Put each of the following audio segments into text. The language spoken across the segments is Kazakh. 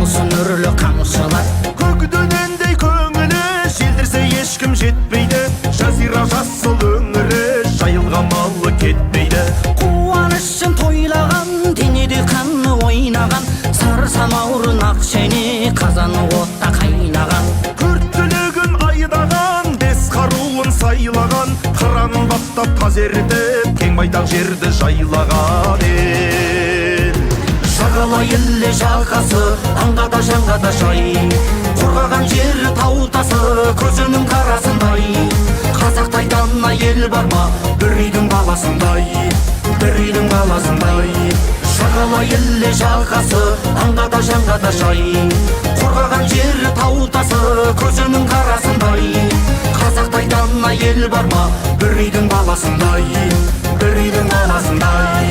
болсын үрлі қамшылар. Көкдөнендей көңілі желдірсе ешкім жетпейді. Жазира жасыл өңірі жайылған малы кетпейді. Қуанышын тойлаған, денеде қаны ойнаған, сары самаурын ақ шәйне қазаны отта қайнаған. Күрттілігін айдаған, бес қаруын сайлаған, қыранын баптап тазертіп, кең байтақ жерді жайлаған ел. Жағала елі жағасы, аңғада жаңғада жай, қорғаған жері таутасы, көзінің қарасындай. Қазақтай дана ел бар ма, бір үйдің баласындай, бір үйдің баласындай. Жағала елі жағасы, аңғада жаңғада жай, қорғаған жері таутасы, көзінің қарасындай. Қазақтай дана ел бар ма, бір үйдің баласындай, бір үйдің баласындай.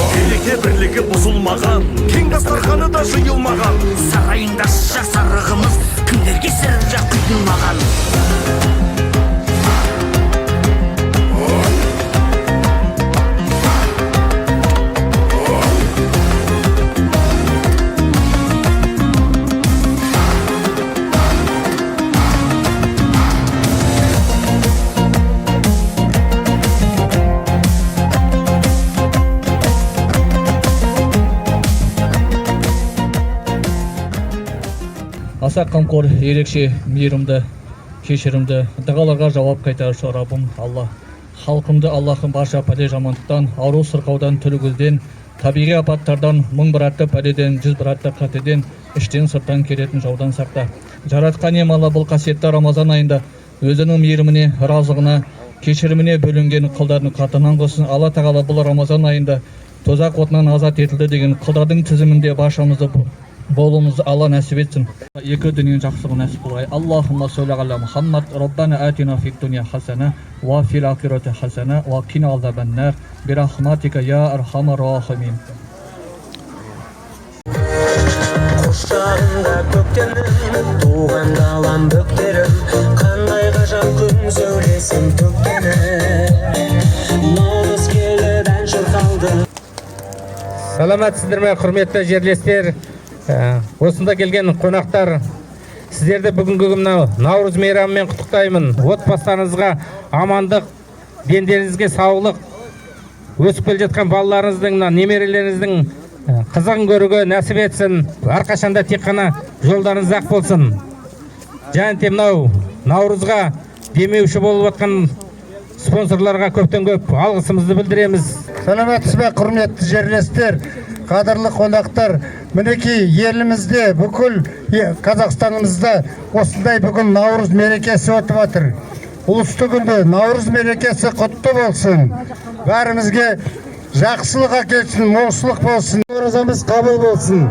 Береке бірлігі бұзылмаған, кең дастарханы да жиылмаған. Сарайында жасарығымыз, кімдерге сір жақ құйылмаған. Аса қамқор, ерекше, мейірімді, кешірімді, дұғаларға жауап қайтарушы Раббым Алла. Халқымды Аллахым барша пәле жамандықтан, ауру сырқаудан, түрігілден, табиғи апаттардан, мың бір атты пәледен, 100 бір атты қатеден, іштен сырттан келетін жаудан сақта. Жаратқан ием Алла бұл қасиетті Рамазан айында өзінің мейіріміне, разығына, кешіріміне бөлінген құлдардың қатынан қылсын. Алла тағала бұл Рамазан айында тозақ отынан азат етілді деген құлдардың тізімінде баршамызды болуымызды Алла нәсіп етсін. Екі дүниенің жақсылығы нәсіп болғай. Аллахумма солли аля Мұхаммад. Раббана атина фид дуния хасана ва фил ахирати хасана ва қина азабан нар бирахматика я архамар рахимин. Құшағында көктемім, туған далам бөктерім, қандай ғажап күн сөйлесін төккені. Наурыз келді, ән шырқалды. Саламатсыздар ма, құрметті жерлестер, осында келген қонақтар, сіздерді бүгінгі мынау Наурыз мейрамымен құттықтаймын. Отбасыларыңызға амандық, дендеріңізге саулық, өсіп келе жатқан балаларыңыздың, немерелеріңіздің қызығын көруге нәсіп етсін. Әрқашанда тек қана жолдарыңыз ақ болсын. Және де мынау Наурызға демеуші болып жатқан спонсорларға көптен көп алғысымызды білдіреміз. Саламатсыз ба, құрметті жерлестер, қадірлі қонақтар. Мінекей елімізде, бүкіл Қазақстанымызда осындай бүгін Наурыз мерекесі өтіп жатыр. Ұлысты күнде Наурыз мерекесі құтты болсын. Бәрімізге жақсылық әкелсін, молшылық болсын. Оразамыз қабыл болсын.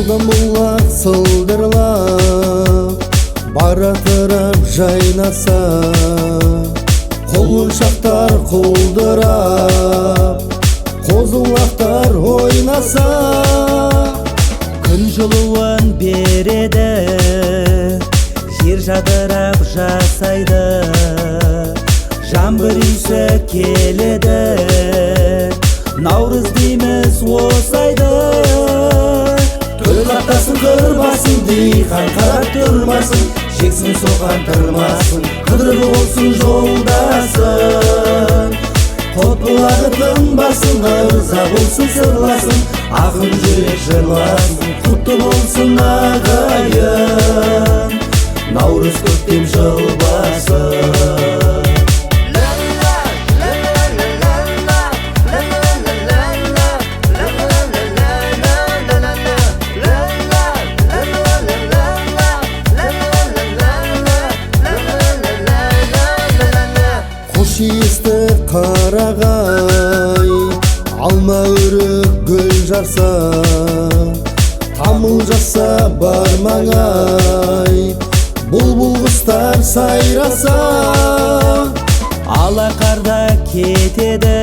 Мұллақ сылдырлап, баратырап жайнаса, құлыншақтар құлдырап, қозылақтар ойнаса. Күн жылуын береді, жер жадырап жасайды, жаңбыр иісі келеді, Наурыз дейміз осайды. Қаттасын қырбасын, дейхан қарап тұрмасын, жексін соған тұрмасын, қыдырғы болсын жолдасын. Қот болады тынбасын, ырза болсын сырласын, ақын жүрек жырласын, құтты болсын ағайын, Наурыз көктем жыл басын. Шиісті қарағай, алма өрік гүл жарса, жайнаса, тамыл жаса бар маңай, бұлбұл құстар сайраса. Ала қарда кетеді,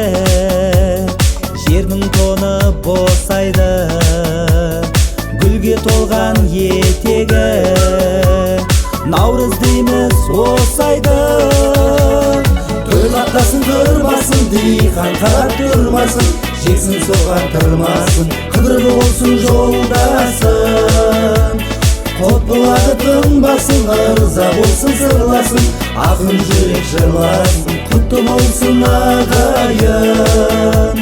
жердің тоны босайды, гүлге толған етегі, наурыз дейміз осайды. Төл атасын тұрмасын, диқан қарап тұрмасын, жексін соған тұрмасын, қыдырғы болсын жолдасын. Қот болады тынбасын, ырза болсын сырласын, ақын жүрек жырласын, құтты болсын ағайын,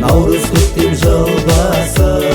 наурыз көктем жыл басын.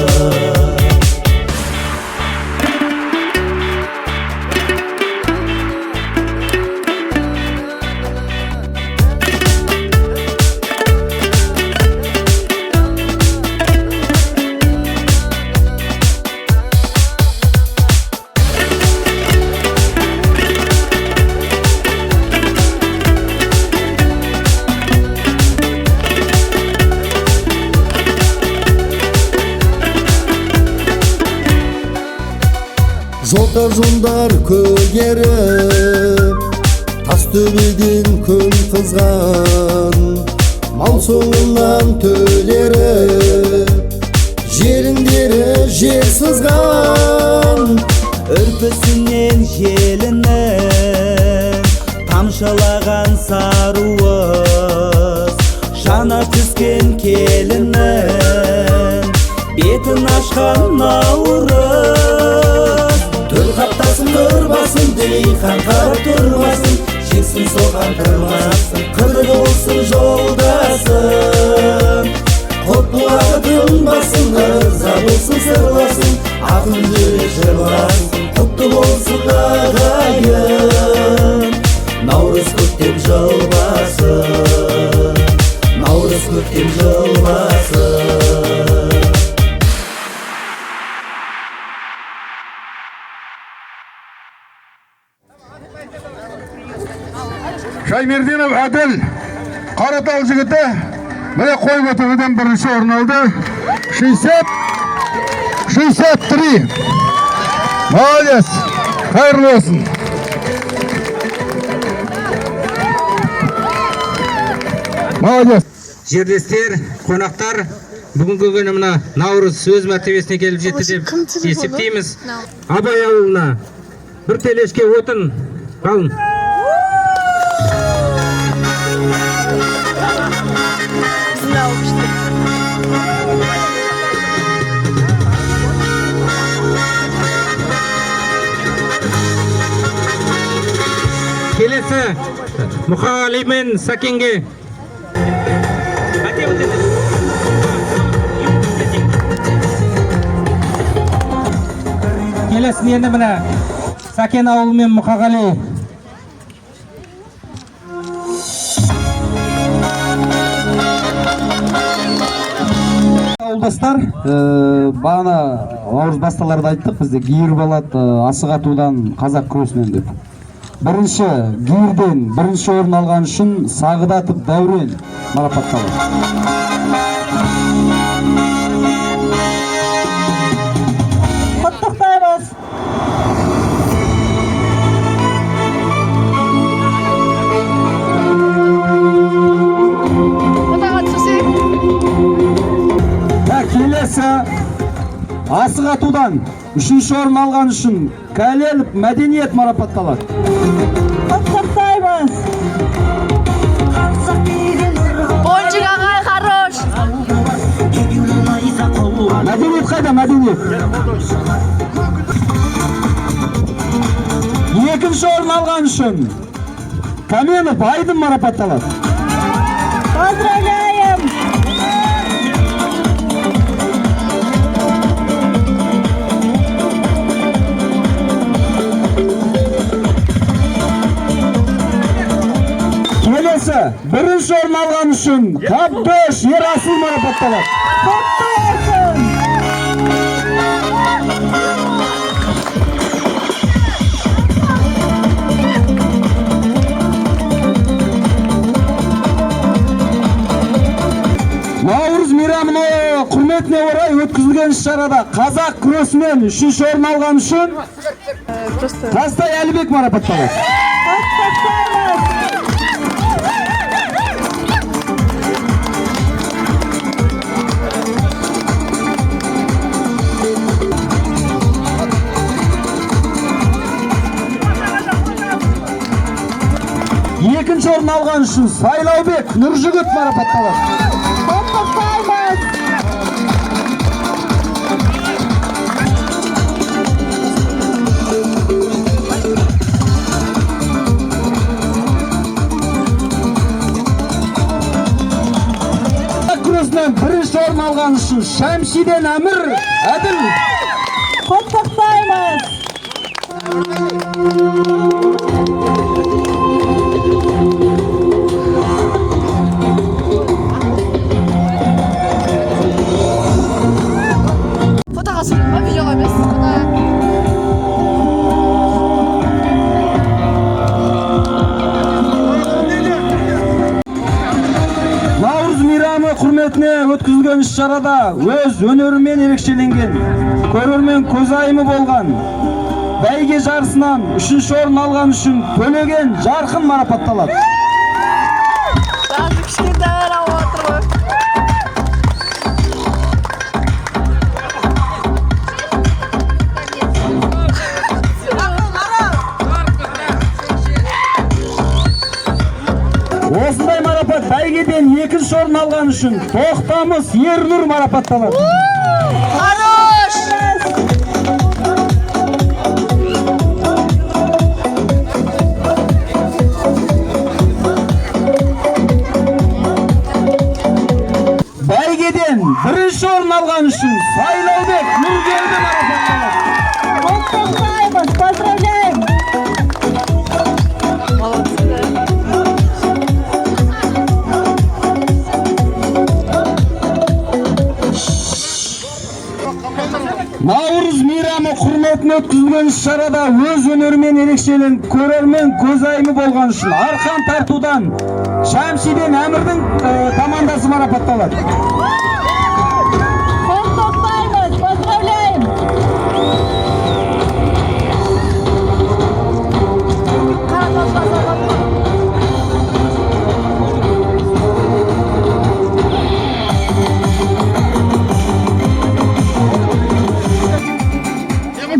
Жолда жондар көгеріп, тас төбеден күн қызған, мал соңынан төлеріп, жеріндері жер сызған. Үрпісінен желінің тамшылаған саруыз, жана түскен келінің бетін ашқан наурыз. Төл қаптасын тұрбасын, диқан қарап тұрмасын, жексін соған тұрмасын, қыдырғы болсын жолдасын. Қот болады тынбасын, ырза болсын сырласын, ақын жүрек жырласын, құтты болсын ағайын, наурыз көктем жыл басын, наурыз көктем жыл басын. Шаймерденов Әділ, Қаратал жігіті, міне қой бөтігіден бірінші орын алды. 60-63. Молодец, қайырлы болсын. Молодец. Жерлестер, қонақтар, бүгінгі күні мына наурыз өз мәртебесіне келіп жетті деп есептейміз. Абай ауылына бір телешке отын қалын. Келесі Мұқағали мен Сәкенге. Келесін енді міне Сәкен ауылы мен Мұқағали. Ауылдастар, бағана наурыз басталарда айттық, бізде гейір болады асық атудан, қазақ күресінен деп. Бірінші гейірден бірінші орын алған үшін Сағыдатов Дәурен марапатталды. Құттықтаймыз. Келесі асық атудан үшінші орын алған үшін Кәлелов мәдениет марапатталады. Құттықтаймыз. Ойыншық ағай хорош. Мәдениет қайда, мәдениет? Екінші орын алған үшін Каменов Айдын марапатталады. Поздравляем. Келесі бірінші орын алған үшін Қабдөш Ерасыл марапатталады. Құтты болсын. Наурыз мейрамының құрметіне орай өткізіліп өткізілген іс-шарада қазақ күресінен 3-ші орын алған үшін Тастай Әлібек марапатталады. Екінші орын алған үшін Сайлаубек Нұржігіт марапатталады. Күресінен 1-ші орын алған үшін Шәмшиден Әмір Әділ. Құттықтаймыз. Фотоға түсірейін ба, видеоға емес. Наурыз мейрамы құрметіне өткізілген іс-шарада өз өнерімен ерекшеленген, көрермен көзайымы болған, бәйге жарысынан 3-ші орын алған үшін Төлеген Жарқын марапатталады. Осындай марапат бәйгеден 2-ші орын алған үшін Тоқтамыс Ернұр марапатталады. Хорош! Бәйгеден 1-ші орын алған үшін Сайлаубек Нұргелді марапатталады. Құттықтаймыз, поздравляем! Наурыз мейрамы құрметіне өткізілген іс-шарада өз өнерімен ерекшеленіп, көрермен көзайымы болған үшін арқан тартудан Шәмшиден Әмірдің командасы марапатталады. Құттықтаймыз, поздравляем!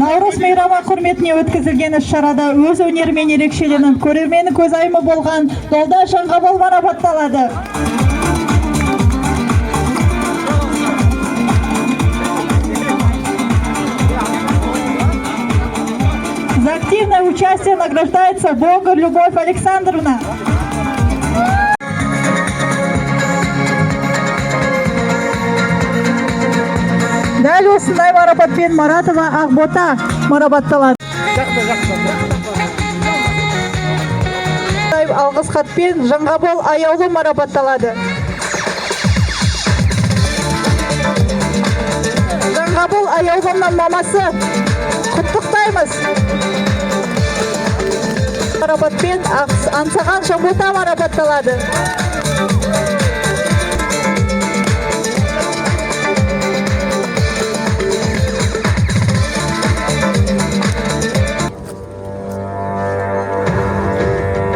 Наурыз мейрамы құрметіне өткізілген іс-шарада өз өнерімен ерекшеленіп, көрермені көзайымы болған Долда Жанғабыл марапатталады. За активное участие награждается Богор Любовь Александровна. Дәл осындай марапатпен Маратова Ақбота марапатталады. Алғыс хатпен Жанғабыл Аяулы марапатталады. Жанғабыл Аяулының мамасы, құттықтаймыз. Марапатпен Аңсаған Шамбота марапатталады.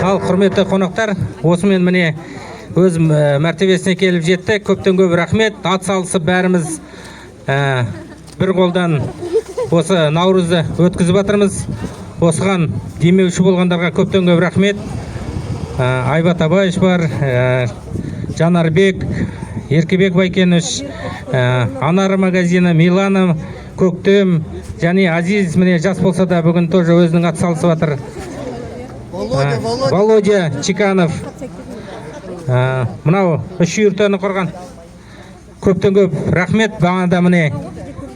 Ал құрметті қонақтар, осымен міне өз мәртебесіне келіп жетті. Көптен көп рахмет. Ат салысып бәріміз бір қолдан осы Наурызды өткізіп жатырмыз. Осыған демеуші болғандарға көптен көп рахмет. Айбат Абаевич бар, Жанарбек, Еркебек Байкенович, Анар магазині, Милана, Көктем, және Азиз міне жас болса да бүгін тоже өзінің ат салысып жатыр. Володя Чиканов, мынау 3 юртаны құрған. Көптен көп рахмет. Бағанда міне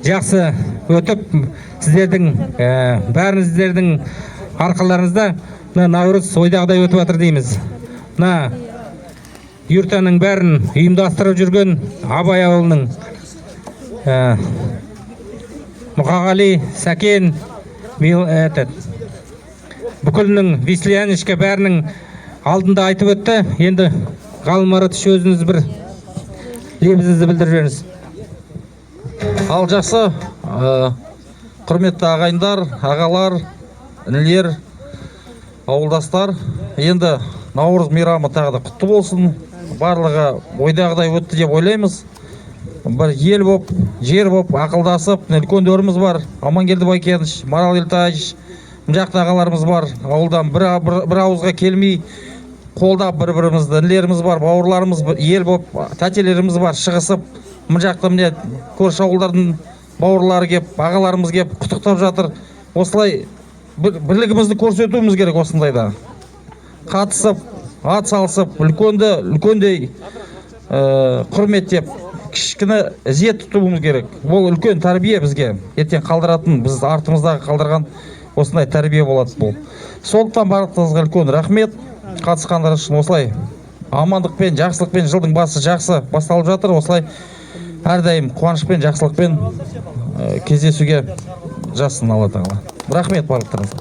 жақсы өтіп, сіздердің бәріңіздердің арқаларыңызда Наурыз ойдағыдай өтіп жатыр дейміз. Мына юртаның бәрін ұйымдастырып жүрген Абай ауылының Мұқағали, Сәкен, бүкілінің Весляничка бәрінің алдында айтып өтті. Енді Ғалым Марат өзіңіз бір лебізіңізді білдіріп жүріңіз. Ал жақсы, құрметті ағайындар, ағалар, інілер, ауылдастар, енді Наурыз мейрамы тағы да құтты болсын. Барлығы ойдағыдай өтті деп ойлаймыз. Бір ел боп, жер боп, ақылдасып, үлкендеріміз бар. Амангелді Байкенович, Марал Елтаевич, жақын ағаларымыз бар. Ауылдан бір ауызға келмей, қолдап бір-бірімізді, інілеріміз бар, бауырларымыз ел боп, тәтелеріміз бар, шығысып, жақта міне көрші ауылдардың бауырлары кеп, ағаларымыз кеп, құттықтап жатыр. Осылай бірлігімізді көрсетуіміз керек осындайда. Қатысып, ат салысып, үлкендей құрметтеп, кішкіні ізет тұтуымыз керек. Ол үлкен тәрбие бізге. Ертең қалдыратын, біз артымыздағы қалдырған осындай тәрбие болады бұл. Сондықтан барлықтарыңызға үлкен рахмет. Қатысқандар үшін осылай амандықпен, жақсылықпен жылдың басы жақсы басталып жатыр. Осылай әрдайым қуанышпен, жақсылықпен кездесуге жазсын Алла Тағала. Рахмет барлықтарыңызға.